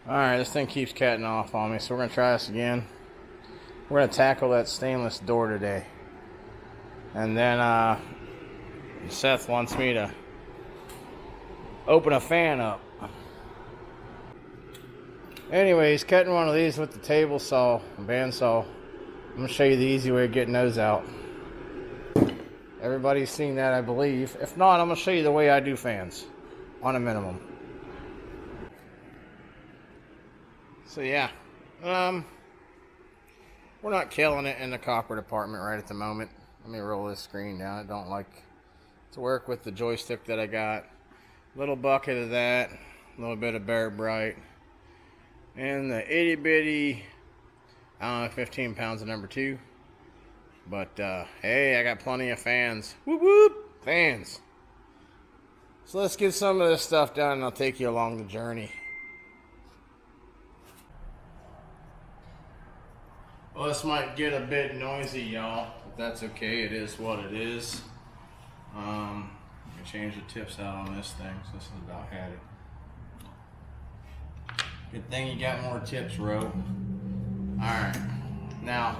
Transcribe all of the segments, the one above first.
Alright, this thing keeps catting off on me, so we're going to try this again. We're going to tackle that stainless door today. And then Seth wants me to open a fan up. Anyways, cutting one of these with the table saw, bandsaw. I'm going to show you the easy way of getting those out. Everybody's seen that, I believe. If not, I'm going to show you the way I do fans on a minimum. So yeah, we're not killing it in the copper department right at the moment. Let me roll this screen down. I don't like to work with the joystick that I got. Little bucket of that, a little bit of Bear Bright, and the itty bitty, I don't know, 15 pounds of number 2. But hey, I got plenty of fans. Whoop whoop, fans. So let's get some of this stuff done and I'll take you along the journey. Well, this might get a bit noisy, y'all, but that's okay. It is what it is. Let me change the tips out on this thing, so this is about had it. Good thing you got more tips, Roe. Alright, now,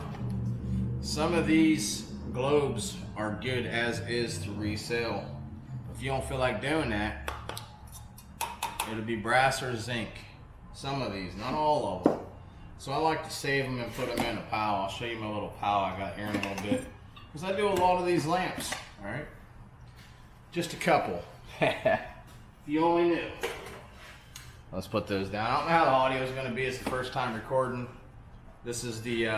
some of these globes are good as is to resell. If you don't feel like doing that, it'll be brass or zinc. Some of these, not all of them. So I like to save them and put them in a pile. I'll show you my little pile I got here in a little bit. Because I do a lot of these lamps, alright? Just a couple. You only knew. Let's put those down. I don't know how the audio is going to be. It's the first time recording. This is the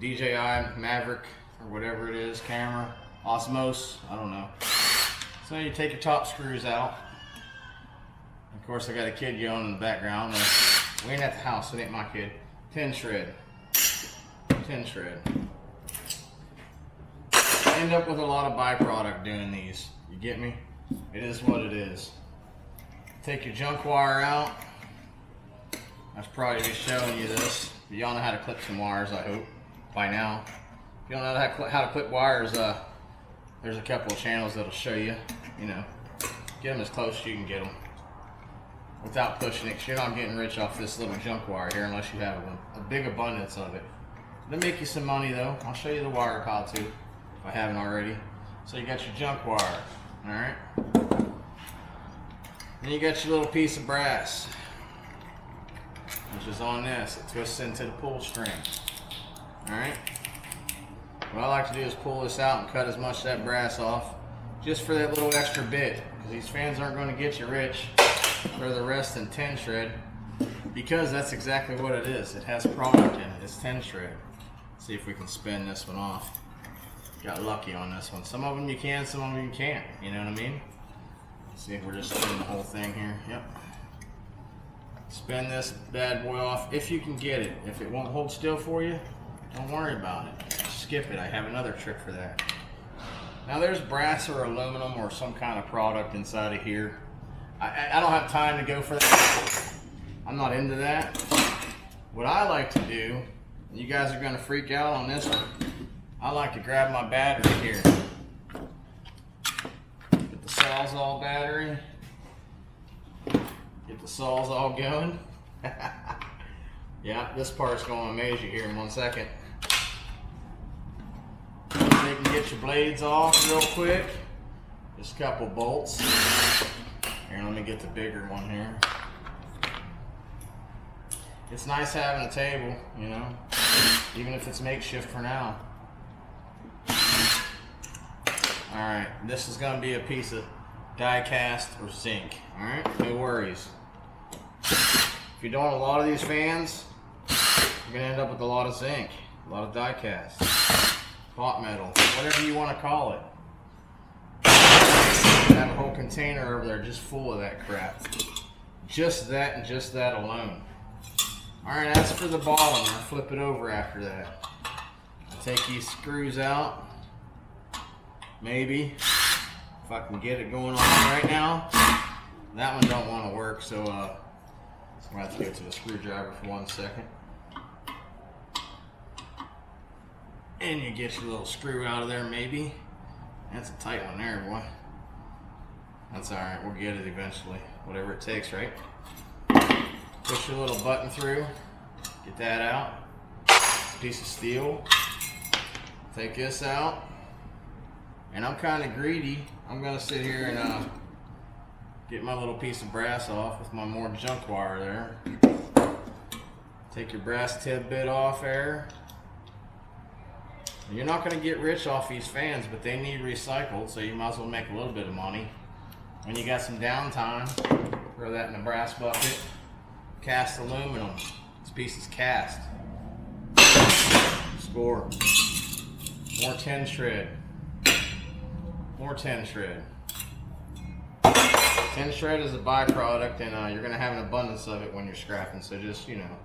DJI Maverick, or whatever it is, camera. Osmos, I don't know. So you take your top screws out. Of course, I got a kid yelling in the background. We ain't at the house, it ain't my kid. 10 shred. 10 shred. I end up with a lot of byproduct doing these. You get me? It is what it is. Take your junk wire out. That's probably just showing you this. Y'all know how to clip some wires, I hope, by now. If you don't know how to clip wires, there's a couple of channels that'll show you. You know, get them as close as you can get them without pushing it, because you're not getting rich off this little junk wire here unless you have a big abundance of it. It'll make you some money though. I'll show you the wire how to, if I haven't already. So you got your junk wire, alright? Then you got your little piece of brass, which is on this. It twists into the pull string, alright? What I like to do is pull this out and cut as much of that brass off, just for that little extra bit, because these fans aren't going to get you rich for the rest than 10 shred, because that's exactly what it is. It has product in it. It's 10 shred. Let's see if we can spin this one off. Got lucky on this one. Some of them you can, some of them you can't. You know what I mean? Let's see if we're just spinning the whole thing here. Yep. Spin this bad boy off if you can get it. If it won't hold still for you, don't worry about it. Skip it. I have another trick for that. Now there's brass or aluminum or some kind of product inside of here. I don't have time to go for that. I'm not into that. What I like to do, and you guys are going to freak out on this one, I like to grab my battery here. Get the Sawzall battery. Get the Sawzall going. Yeah, this part's going to amaze you here in 1 second. So you can get your blades off real quick. Just a couple bolts. Here, let me get the bigger one here. It's nice having a table, you know, even if it's makeshift for now. Alright, this is going to be a piece of die cast or zinc. Alright, no worries. If you're doing a lot of these fans, you're going to end up with a lot of zinc, a lot of die cast, hot metal, whatever you want to call it. I have a whole container over there just full of that crap. Just that and just that alone. Alright, that's for the bottom. I'll flip it over after that. I'll take these screws out. Maybe. If I can get it going on right now. That one don't want to work, so I'm going to have to go to the screwdriver for 1 second. And you get your little screw out of there, maybe. That's a tight one there, boy. That's alright, we'll get it eventually. Whatever it takes, right? Push your little button through. Get that out. It's a piece of steel. Take this out. And I'm kind of greedy. I'm gonna sit here and get my little piece of brass off with my more junk wire there. Take your brass tip bit off there. You're not gonna get rich off these fans, but they need recycled, so you might as well make a little bit of money. When you got some downtime, throw that in a brass bucket. Cast aluminum. This piece is cast. Score. More 10 shred. More 10 shred. 10 shred is a byproduct, and you're going to have an abundance of it when you're scrapping. So just, you know,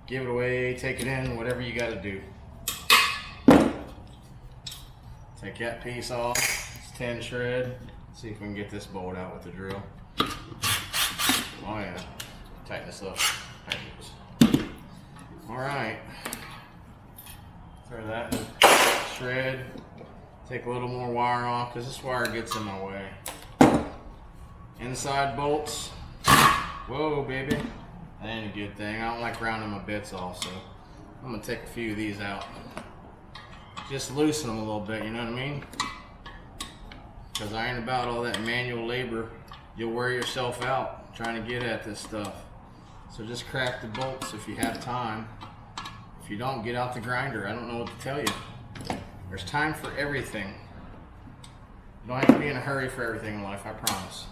give it away, take it in, whatever you got to do. Take that piece off. It's 10 shred. Let's see if we can get this bolt out with the drill. Oh yeah. Tighten this up. Alright. Throw that in the shred. Take a little more wire off because this wire gets in my way. Inside bolts. Whoa, baby. That ain't a good thing. I don't like rounding my bits off, so I'm going to take a few of these out. Just loosen them a little bit, you know what I mean? Because I ain't about all that manual labor. You'll wear yourself out trying to get at this stuff. So just crack the bolts if you have time. If you don't, get out the grinder. I don't know what to tell you. There's time for everything. You don't have to be in a hurry for everything in life, I promise.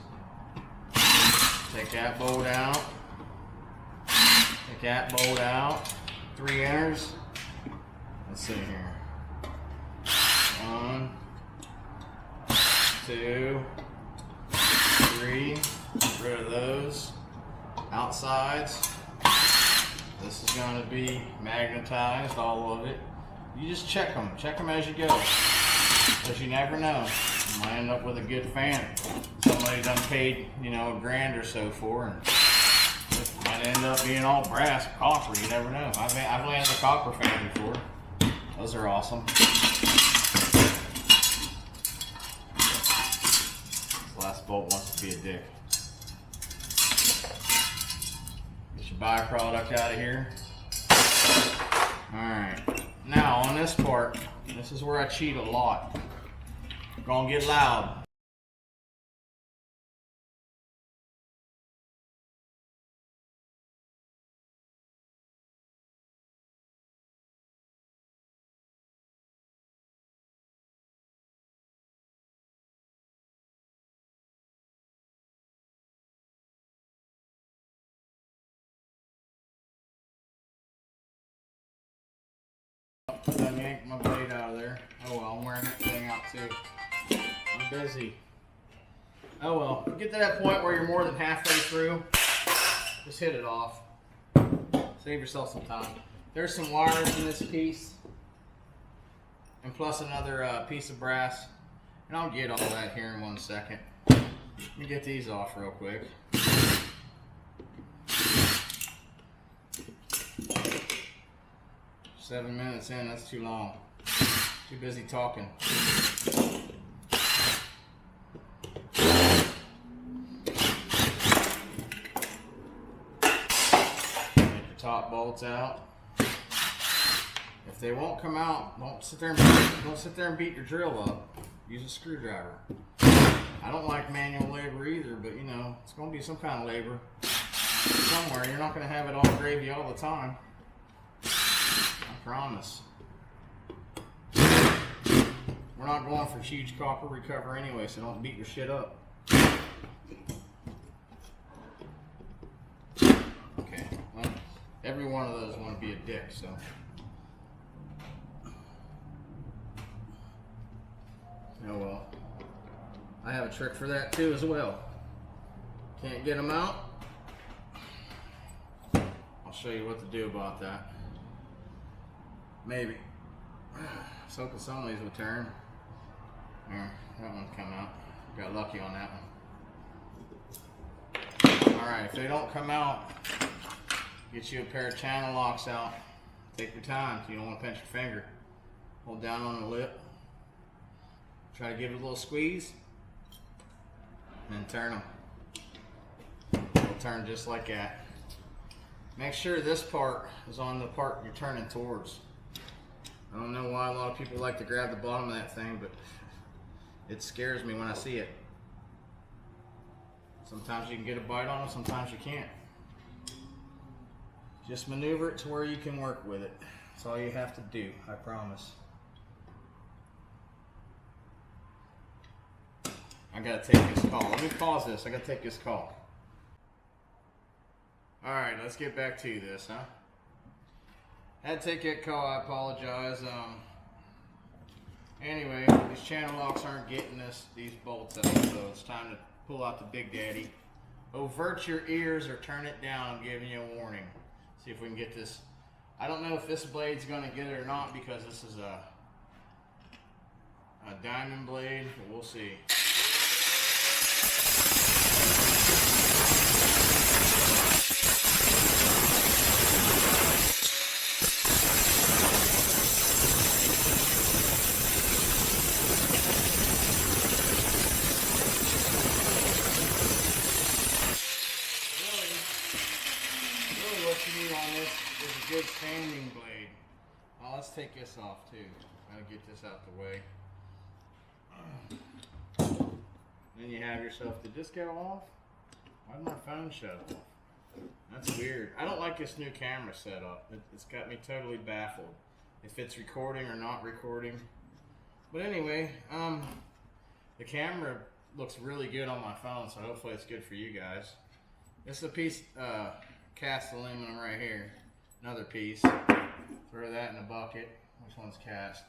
Take that bolt out. Take that bolt out. 3 inners. Let's see here. 1, 2, 3. Get rid of those. Outsides. This is going to be magnetized, all of it. You just check them as you go, because you never know. You might end up with a good fan. Somebody done paid, you know, $1,000 or so for, and it might end up being all brass, copper. You never know. I've landed a copper fan before. Those are awesome. This last bolt wants to be a dick. Get your byproduct out of here. Alright. Now on this part, this is where I cheat a lot. Gonna get loud. Done yanked my blade out of there. Oh well, I'm wearing that thing out too. I'm busy. Oh well, if you get to that point where you're more than halfway through, just hit it off. Save yourself some time. There's some wires in this piece, and plus another piece of brass. And I'll get all that here in 1 second. Let me get these off real quick. 7 minutes in, that's too long. Too busy talking. Get your top bolts out. If they won't come out, don't sit there and beat your drill up. Use a screwdriver. I don't like manual labor either, but you know, it's going to be some kind of labor somewhere. You're not going to have it all gravy all the time. I promise. We're not going for huge copper recovery anyway, so don't beat your shit up. Okay, well, every one of those want to be a dick, so. Oh well. I have a trick for that too as well. Can't get them out? I'll show you what to do about that. Maybe. So can some of these would turn. There, that one come out. Got lucky on that one. Alright, if they don't come out, get you a pair of channel locks out. Take your time if you don't want to pinch your finger. Hold down on the lip. Try to give it a little squeeze. And then turn them. They'll turn just like that. Make sure this part is on the part you're turning towards. I don't know why a lot of people like to grab the bottom of that thing, but it scares me when I see it. Sometimes you can get a bite on it, sometimes you can't. Just maneuver it to where you can work with it. That's all you have to do, I promise. I gotta take this call. Let me pause this. I gotta take this call. Alright, let's get back to this, huh? Had to take that call, I apologize. Anyway, these channel locks aren't getting these bolts out, so it's time to pull out the Big Daddy. Avert your ears or turn it down. I'm giving you a warning. See if we can get this. I don't know if this blade's gonna get it or not because this is a diamond blade, but we'll see. Good sanding blade. Now let's take this off too. Gotta get this out the way. Then you have yourself. Did this go off? Why did my phone shut off? That's weird. I don't like this new camera setup. It's got me totally baffled. If it's recording or not recording. But anyway, the camera looks really good on my phone, so hopefully it's good for you guys. This is a piece cast aluminum right here. Another piece. Throw that in the bucket. Which one's cast?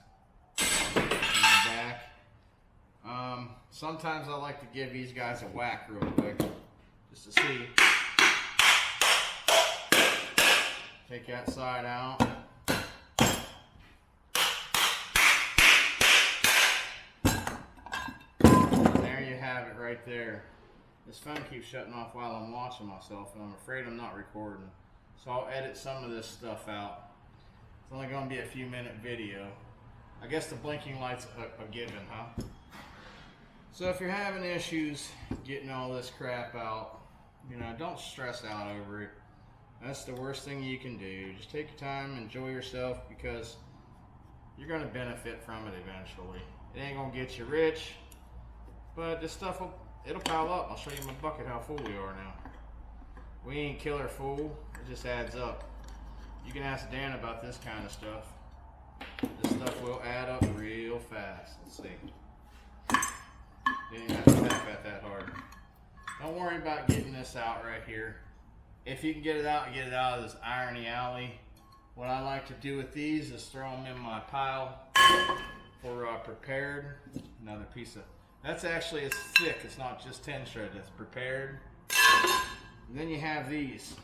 In the back. Sometimes I like to give these guys a whack real quick, just to see. Take that side out. There you have it right there. This phone keeps shutting off while I'm watching myself, and I'm afraid I'm not recording. So I'll edit some of this stuff out. It's only going to be a few minute video. I guess the blinking light's a given, huh? So if you're having issues getting all this crap out, you know, don't stress out over it. That's the worst thing you can do. Just take your time, enjoy yourself, because you're going to benefit from it eventually. It ain't going to get you rich, but this stuff it'll pile up. I'll show you in my bucket how full we are now. We ain't killer full. It just adds up. You can ask Dan about this kind of stuff. This stuff will add up real fast. Let's see. Didn't even have to tap at that hard. Don't worry about getting this out right here. If you can get it out of this irony alley. What I like to do with these is throw them in my pile for prepared. Another piece of, that's actually, it's thick. It's not just 10 shred. It's prepared. And then you have these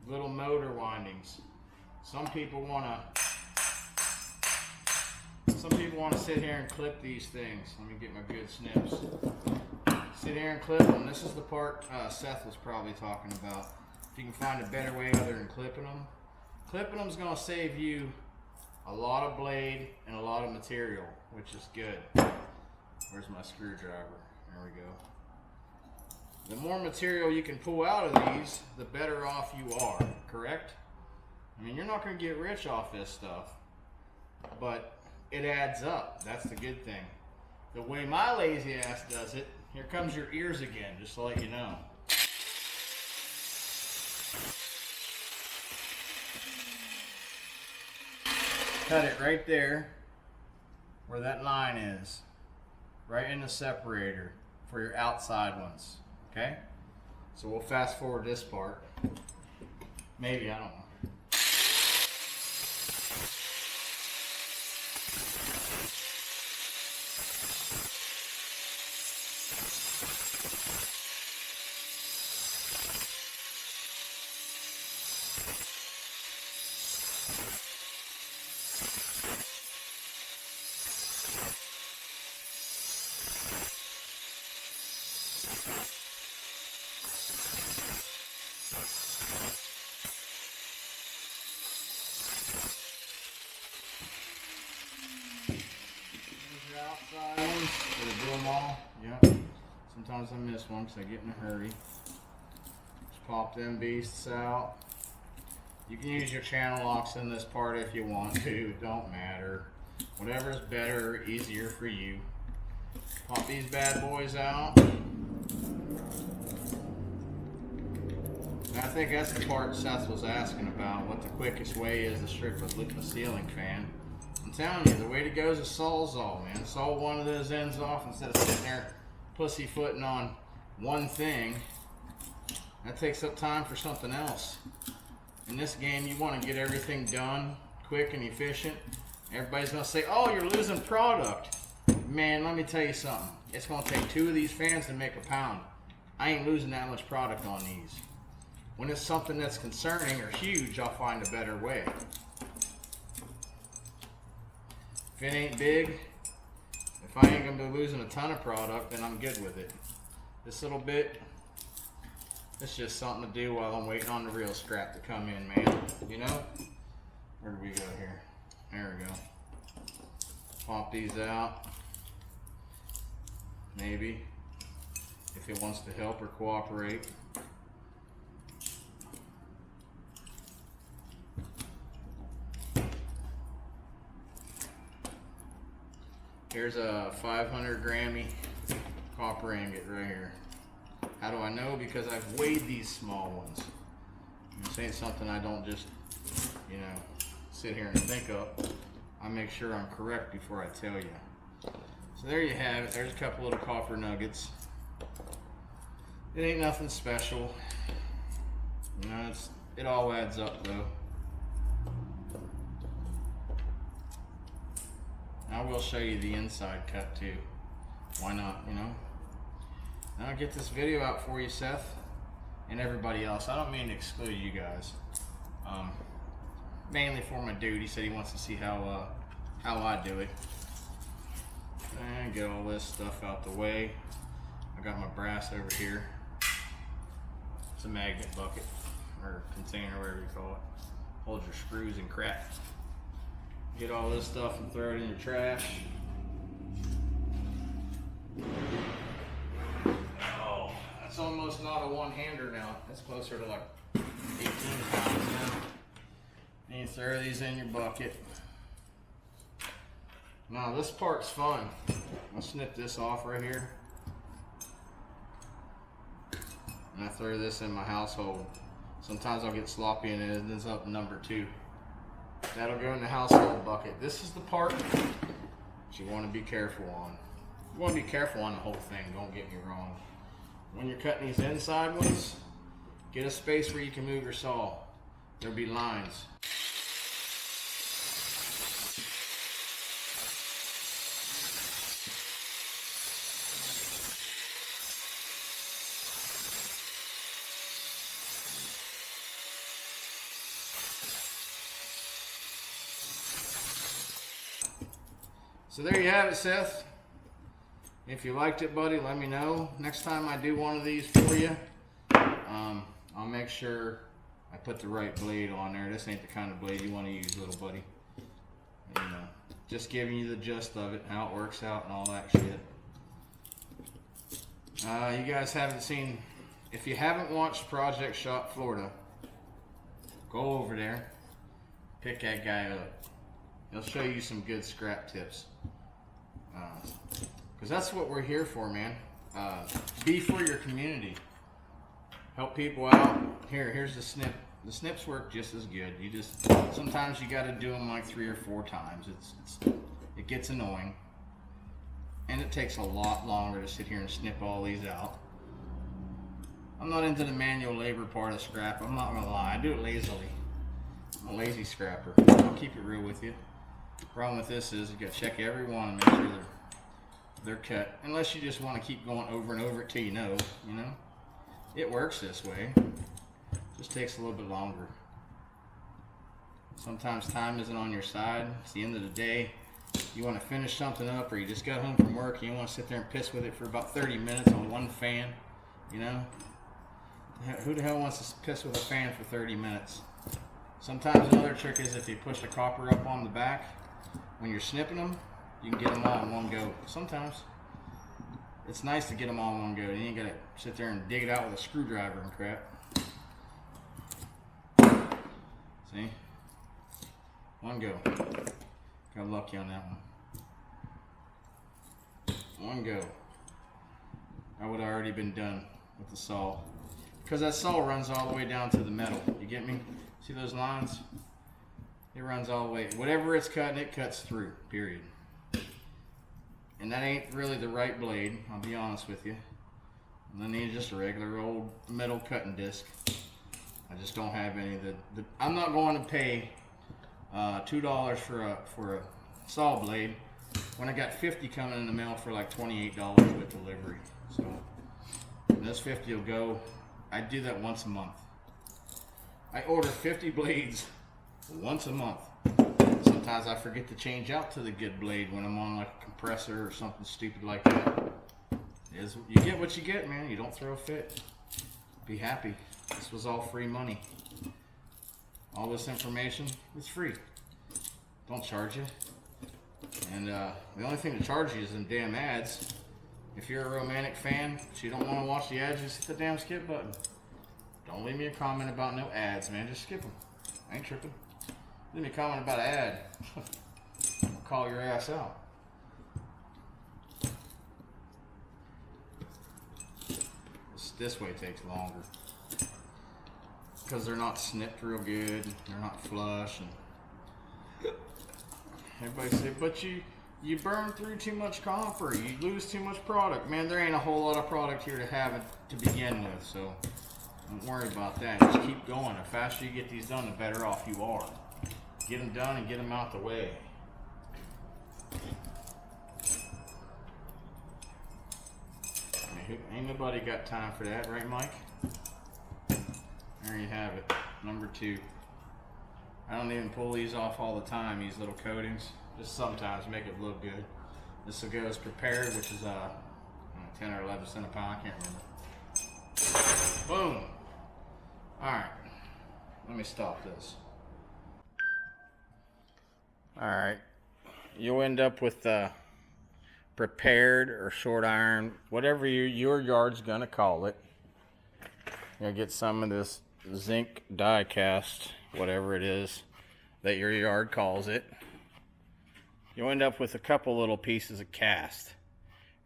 little motor windings. Some people want to sit here and clip these things. Let me get my good snips. Sit here and clip them. This is the part Seth was probably talking about. If you can find a better way other than clipping them. Clipping them is going to save you a lot of blade and a lot of material, which is good. Where's my screwdriver? There we go. The more material you can pull out of these, the better off you are, correct? I mean, you're not going to get rich off this stuff, but it adds up. That's the good thing. The way my lazy ass does it, here comes your ears again, just to let you know. Cut it right there, where that line is, right in the separator for your outside ones. Okay, so we'll fast forward this part. Maybe, I don't know. Outside ones, did I do them all? Yep. Sometimes I miss one because I get in a hurry. Just pop them beasts out. You can use your channel locks in this part if you want to, don't matter. Whatever is better or easier for you. Pop these bad boys out. And I think that's the part Seth was asking about, what the quickest way is to strip a ceiling fan. I'm telling you, the way to go is a sawzall, man. Saw one of those ends off instead of sitting there pussyfooting on one thing. That takes up time for something else. In this game, you want to get everything done quick and efficient. Everybody's going to say, oh, you're losing product. Man, let me tell you something. It's going to take 2 of these fans to make a pound. I ain't losing that much product on these. When it's something that's concerning or huge, I'll find a better way. If it ain't big, if I ain't going to be losing a ton of product, then I'm good with it. This little bit, it's just something to do while I'm waiting on the real scrap to come in, man. You know? Where do we go here? There we go. Pop these out. Maybe. If it wants to help or cooperate. Here's a 500 grammy copper ingot right here. How do I know? Because I've weighed these small ones. This ain't something I don't just, you know, sit here and think of. I make sure I'm correct before I tell you. So there you have it. There's a couple little copper nuggets. It ain't nothing special. You know, it all adds up though. I will show you the inside cut too. Why not, you know? Now I'll get this video out for you, Seth, and everybody else. I don't mean to exclude you guys. Mainly for my dude. He said he wants to see how I do it. And get all this stuff out the way. I got my brass over here. It's a magnet bucket or container, whatever you call it. Hold your screws and crap. Get all this stuff and throw it in your trash. Oh, that's almost not a one-hander now. That's closer to like 18 pounds now. And you throw these in your bucket. Now this part's fun. I'll snip this off right here. And I throw this in my household. Sometimes I'll get sloppy and it ends up number 2. That'll go in the household bucket. This is the part that you want to be careful on. You want to be careful on the whole thing, don't get me wrong. When you're cutting these inside ones, get a space where you can move your saw. There'll be lines. So there you have it, Seth. If you liked it, buddy, let me know. Next time I do one of these for you, I'll make sure I put the right blade on there. This ain't the kind of blade you want to use, little buddy. You know, just giving you the gist of it, how it works out and all that shit. You guys haven't seen, if you haven't watched Project Shop Florida, go over there, pick that guy up. He'll show you some good scrap tips. Because that's what we're here for, man. Be for your community. Help people out. Here's the snip. The snips work just as good. You just, sometimes you got to do them like 3 or 4 times. It gets annoying. And it takes a lot longer to sit here and snip all these out. I'm not into the manual labor part of scrap. I'm not gonna lie. I do it lazily. I'm a lazy scrapper. I'll keep it real with you. The problem with this is you gotta check every one and make sure they're cut. Unless you just want to keep going over and over it till you know. It works this way. Just takes a little bit longer. Sometimes time isn't on your side. It's the end of the day. You want to finish something up, or you just got home from work and you want to sit there and piss with it for about 30 minutes on one fan. Who the hell wants to piss with a fan for 30 minutes? Sometimes another trick is if you push the copper up on the back, when you're snipping them, you can get them all in one go. Sometimes it's nice to get them all in one go. You ain't got to sit there and dig it out with a screwdriver and crap. See? One go. Got lucky on that one. One go. I would have already been done with the saw. Because that saw runs all the way down to the metal. You get me? See those lines? It runs all the way. Whatever it's cutting, it cuts through. Period. And that ain't really the right blade, I'll be honest with you. I need just a regular old metal cutting disc. I just don't have any of the I'm not going to pay $2 for a saw blade when I got 50 coming in the mail for like $28 with delivery. So this 50 will go. I do that once a month. I order 50 blades once a month. Sometimes I forget to change out to the good blade when I'm on like a compressor or something stupid like that. You get what you get, man. You don't throw a fit. Be happy. This was all free money. All this information is free. Don't charge you. And the only thing to charge you is them damn ads. If you're a Roe Mantic fan, but you don't want to watch the ads, just hit the damn skip button. Don't leave me a comment about no ads, man. Just skip them. I ain't tripping. Leave me a comment about an ad. I'll call your ass out. This way takes longer. Because they're not snipped real good. They're not flush. And everybody say, but you burn through too much copper. You lose too much product. Man, there ain't a whole lot of product here to have it to begin with. So don't worry about that. Just keep going. The faster you get these done, the better off you are. Get them done and get them out the way. Ain't nobody got time for that, right, Mike? There you have it, number 2. I don't even pull these off all the time, these little coatings. Just sometimes make it look good. This will go as prepared, which is 10 or 11 cents a pound, I can't remember. Boom. Alright, let me stop this. Alright, you'll end up with prepared or short iron, whatever your yard's gonna call it. You'll get some of this zinc die cast, whatever it is that your yard calls it. You'll end up with a couple little pieces of cast.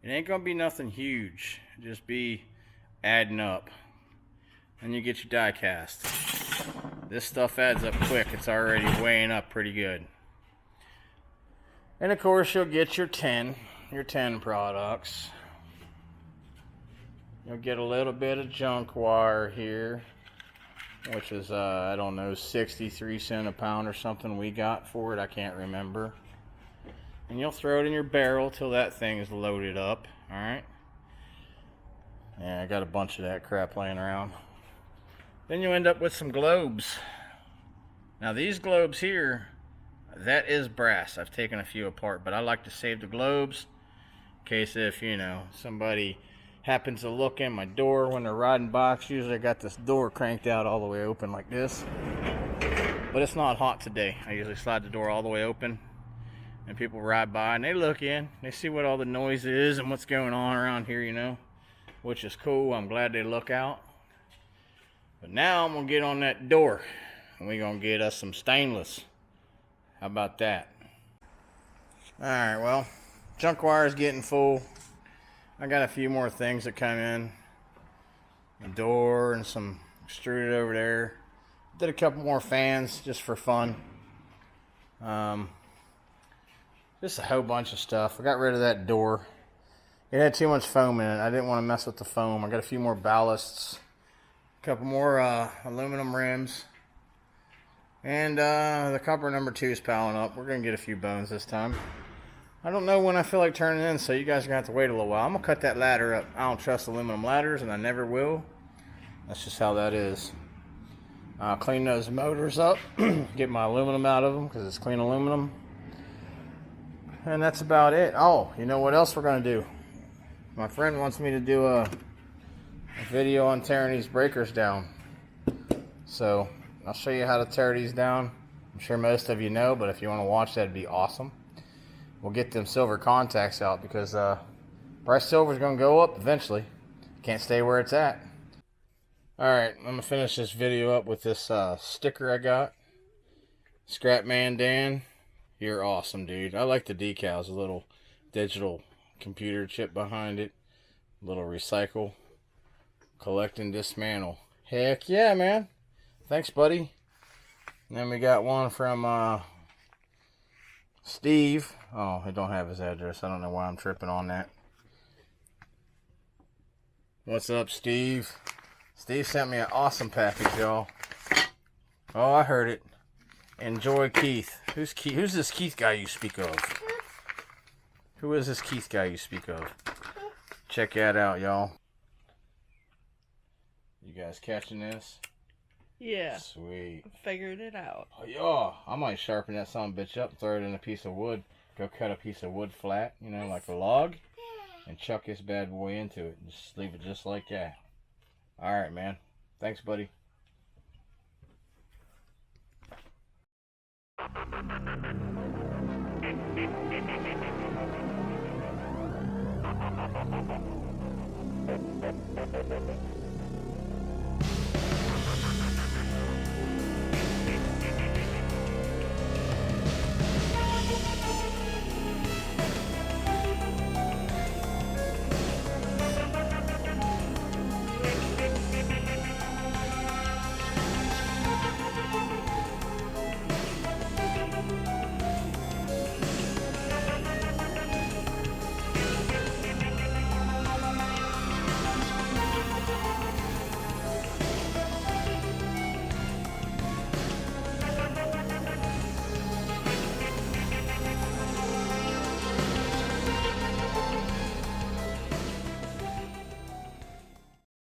It ain't gonna be nothing huge, just be adding up. And you get your die cast. This stuff adds up quick. It's already weighing up pretty good. And of course you'll get your 10 products. You'll get a little bit of junk wire here, which is I don't know, 63 cents a pound or something we got for it. I can't remember. And you'll throw it in your barrel till that thing is loaded up. Alright, yeah, I got a bunch of that crap laying around. Then you end up with some globes. Now these globes here, that is brass. I've taken a few apart, but I like to save the globes in case if, you know, somebody happens to look in my door when they're riding bikes. Usually I got this door cranked out all the way open like this, but it's not hot today. I usually slide the door all the way open and people ride by and they look in, they see what all the noise is and what's going on around here, you know, which is cool. I'm glad they look out. But now I'm gonna get on that door and we're gonna get us some stainless. How about that? Alright, well, junk wire is getting full. I got a few more things that come in. A door and some extruded over there. Did a couple more fans just for fun. Just a whole bunch of stuff. I got rid of that door. It had too much foam in it. I didn't want to mess with the foam. I got a few more ballasts. A couple more aluminum rims. And the copper number 2 is piling up. We're going to get a few bones this time. I don't know when I feel like turning in, so you guys are going to have to wait a little while. I'm going to cut that ladder up. I don't trust aluminum ladders, and I never will. That's just how that is. I'll clean those motors up. Get my aluminum out of them, because it's clean aluminum. And that's about it. Oh, you know what else we're going to do? My friend wants me to do a video on tearing these breakers down. So I'll show you how to tear these down. I'm sure most of you know, but if you want to watch, that'd be awesome. We'll get them silver contacts out because price silver is going to go up eventually. Can't stay where it's at. Alright, I'm going to finish this video up with this sticker I got. Scrap Man Dan, you're awesome, dude. I like the decals, a little digital computer chip behind it. Little recycle. Collect and dismantle. Heck yeah, man. Thanks, buddy. And then we got one from Steve. Oh, I don't have his address. I don't know why I'm tripping on that. What's up, Steve? Steve sent me an awesome package, y'all. Oh, I heard it. Enjoy, Keith. Who's Keith? Who's this Keith guy you speak of? Who is this Keith guy you speak of? Check that out, y'all. You guys catching this? Yeah. Sweet. Figured it out. Oh, yeah. I might sharpen that son of a bitch up, throw it in a piece of wood. Go cut a piece of wood flat, you know, like a log. And chuck this bad boy into it. And just leave it just like that. Alright, man. Thanks, buddy.